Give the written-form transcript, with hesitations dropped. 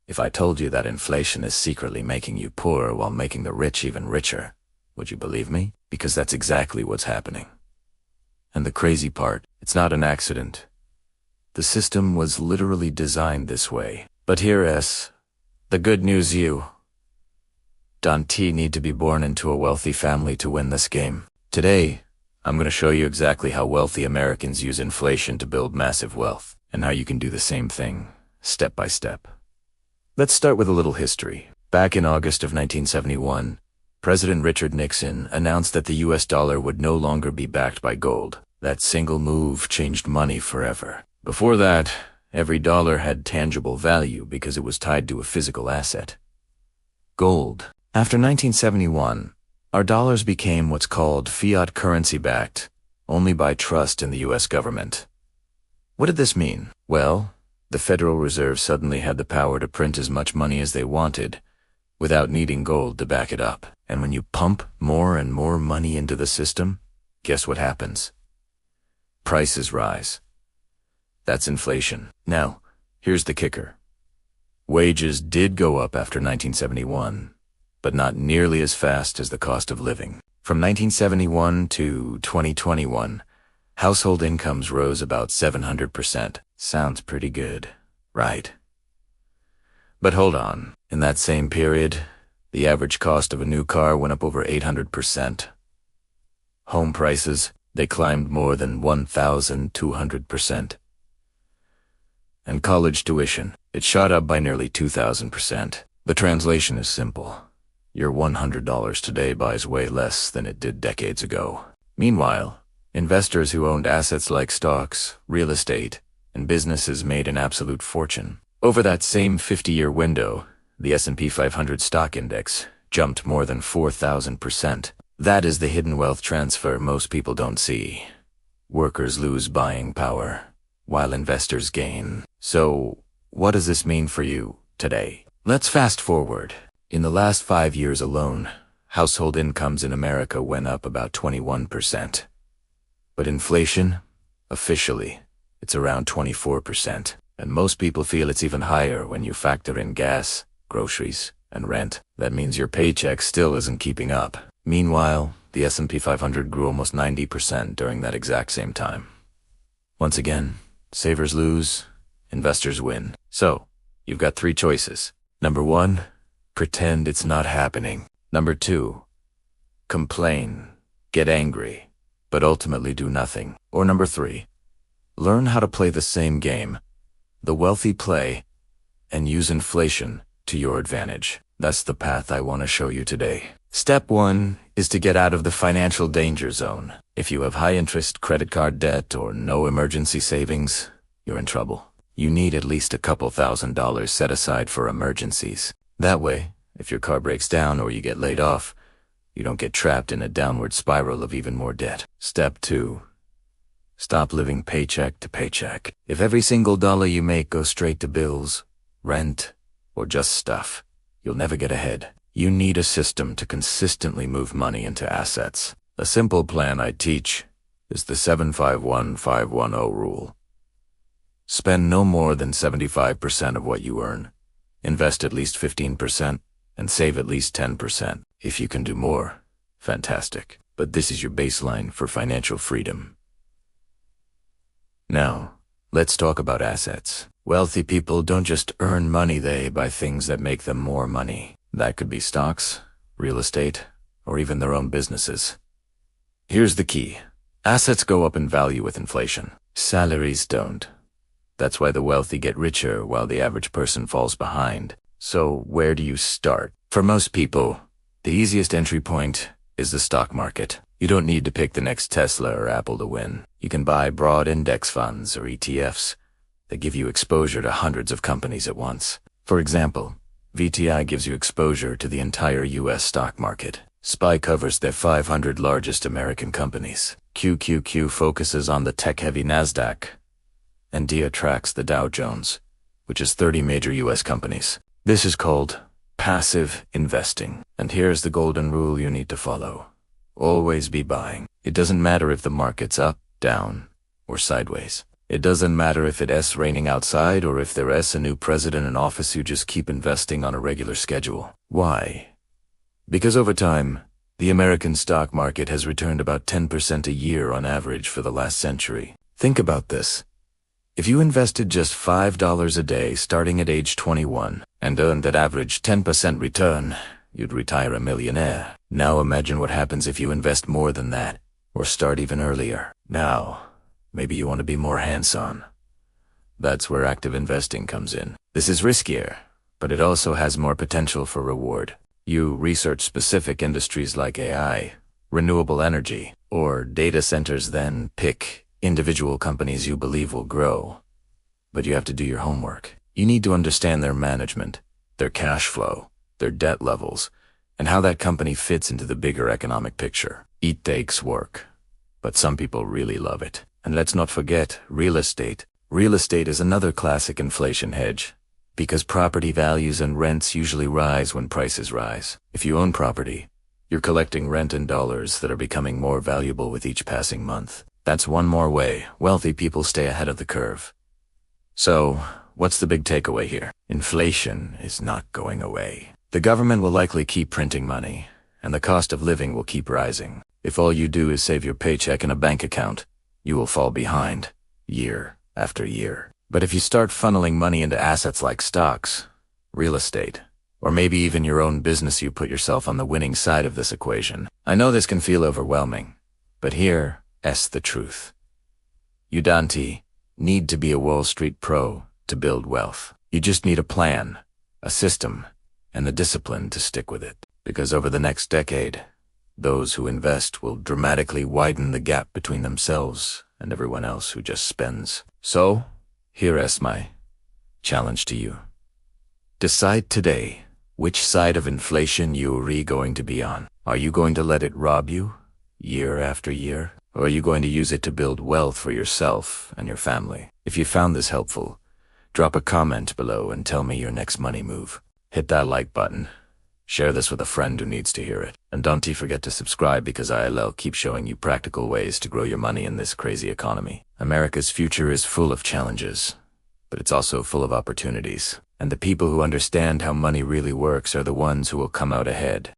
If I told you that inflation is secretly making you poorer while making the rich even richer, would you believe me? Because that's exactly what's happening. And the crazy part, it's not an accident. The system was literally designed this way. But here is the good news: you don't need to be born into a wealthy family to win this game. Today, I'm going to show you exactly how wealthy Americans use inflation to build massive wealth, and how you can do the same thing, step by step. Let's start with a little history. Back in August of 1971, President Richard Nixon announced that the US dollar would no longer be backed by gold. That single move changed money forever. Before that, every dollar had tangible value because it was tied to a physical asset: gold. After 1971, our dollars became what's called fiat currency, backed only by trust in the US government. What did this mean? Well, the Federal Reserve suddenly had the power to print as much money as they wanted without needing gold to back it up. And when you pump more and more money into the system, guess what happens? Prices rise. That's inflation. Now, here's the kicker. Wages did go up after 1971, but not nearly as fast as the cost of living. From 1971 to 2021, household incomes rose about 700%. Sounds pretty good, right? But hold on. In that same period, the average cost of a new car went up over 800%. Home prices, they climbed more than 1,200%. And college tuition, it shot up by nearly 2,000%. The translation is simple. Your $100 today buys way less than it did decades ago. Meanwhile, investors who owned assets like stocks, real estate, and businesses made an absolute fortune. Over that same 50-year window, the S&P 500 stock index jumped more than 4,000%. That is the hidden wealth transfer most people don't see. Workers lose buying power, while investors gain. So, what does this mean for you today? Let's fast forward. In the last 5 years alone, household incomes in America went up about 21%. But inflation, officially, it's around 24%. And most people feel it's even higher when you factor in gas, groceries, and rent. That means your paycheck still isn't keeping up. Meanwhile, the S&P 500 grew almost 90% during that exact same time. Once again, savers lose, investors win. So, you've got 3 choices. Number 1, pretend it's not happening. Number 2, complain, get angry, but ultimately do nothing. Or number 3, learn how to play the same game the wealthy play, and use inflation to your advantage. That's the path I want to show you today. Step 1 is to get out of the financial danger zone. If you have high interest credit card debt or no emergency savings, you're in trouble. You need at least a couple $1,000s set aside for emergencies. That way, if your car breaks down or you get laid off, you don't get trapped in a downward spiral of even more debt. Step 2. Stop living paycheck to paycheck. If every single dollar you make goes straight to bills, rent, or just stuff, you'll never get ahead. You need a system to consistently move money into assets. A simple plan I teach is the 7-5-1-5-1-0 rule. Spend no more than 75% of what you earn. Invest at least 15%, and save at least 10%. If you can do more, fantastic. But this is your baseline for financial freedom. Now, let's talk about assets. Wealthy people don't just earn money, they buy things that make them more money. That could be stocks, real estate, or even their own businesses. Here's the key. Assets go up in value with inflation. Salaries don't. That's why the wealthy get richer while the average person falls behind. So where do you start? For most people, the easiest entry point is the stock market. You don't need to pick the next Tesla or Apple to win. You can buy broad index funds or ETFs that give you exposure to hundreds of companies at once. For example, VTI gives you exposure to the entire US stock market. SPY covers their 500 largest American companies. QQQ focuses on the tech-heavy NASDAQ. And DIA tracks the Dow Jones, which is 30 major US companies. This is called passive investing. And here's the golden rule you need to follow. Always be buying. It doesn't matter if the market's up, down, or sideways. It doesn't matter if it's raining outside or if there's a new president in office, you just keep investing on a regular schedule. Why? Because over time, the American stock market has returned about 10% a year on average for the last century. Think about this. If you invested just $5 a day starting at age 21 and earned that average 10% return, you'd retire a millionaire. Now imagine what happens if you invest more than that, or start even earlier. Now, maybe you want to be more hands-on. That's where active investing comes in. This is riskier, but it also has more potential for reward. You research specific industries like AI, renewable energy, or data centers, then pick individual companies you believe will grow. But you have to do your homework. You need to understand their management, their cash flow, their debt levels, and how that company fits into the bigger economic picture. It takes work, but some people really love it. And let's not forget real estate. Real estate is another classic inflation hedge, because property values and rents usually rise when prices rise. If you own property, you're collecting rent in dollars that are becoming more valuable with each passing month. That's one more way wealthy people stay ahead of the curve. So, what's the big takeaway here? Inflation is not going away. The government will likely keep printing money, and the cost of living will keep rising. If all you do is save your paycheck in a bank account, you will fall behind, year after year. But if you start funneling money into assets like stocks, real estate, or maybe even your own business, you put yourself on the winning side of this equation. I know this can feel overwhelming, but here's the truth. You don't need to be a Wall Street pro to build wealth. You just need a plan, a system, and the discipline to stick with it. Because over the next decade, those who invest will dramatically widen the gap between themselves and everyone else who just spends. So, here's my challenge to you. Decide today which side of inflation you're going to be on. Are you going to let it rob you, year after year? Or are you going to use it to build wealth for yourself and your family? If you found this helpful, drop a comment below and tell me your next money move. Hit that like button. Share this with a friend who needs to hear it. And don't forget to subscribe, because I'll keep showing you practical ways to grow your money in this crazy economy. America's future is full of challenges, but it's also full of opportunities. And the people who understand how money really works are the ones who will come out ahead.